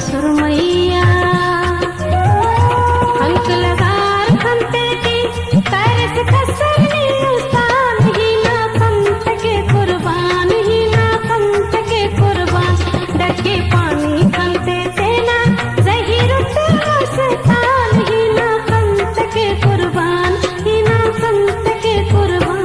सुरमैया अंक लगार खंते की तरस कसरनी उस्तान ही ना पंथ के कुर्बान ही ना पंथ के कुर्बान डके पानी खंते तेना जहीर उस्तान ही ना पंथ के कुर्बान ही ना पंथ के कुर्बान।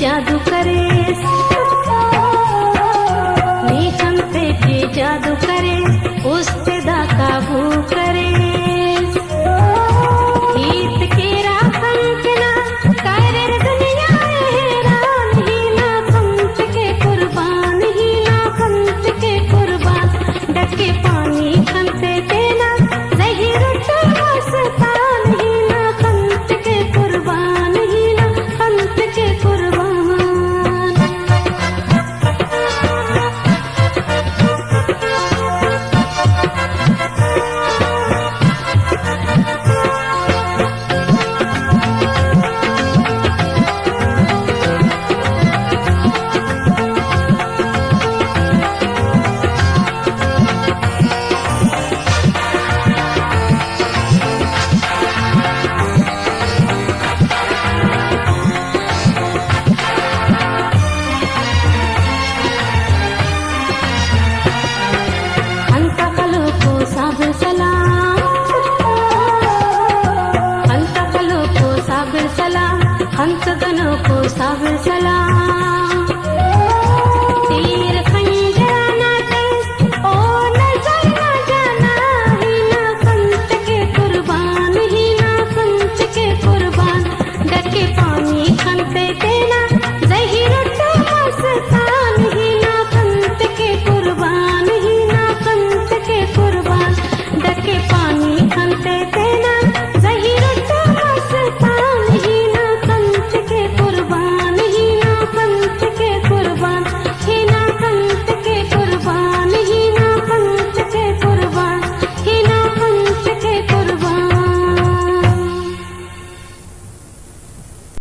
जादू करे नीचम पे की जादू करे उस पे दा काबू करे गीत के राखना करे दुनिया हैरान ही ना पंथ के कुर्बान ही ना पंथ के कुर्बान डके पानी खंते तेना जहीर मस्तान ही ना पंथ के कुर्बान ही ना पंथ के कुर्बान। सलाम हंस गनों को साबिर सलाम।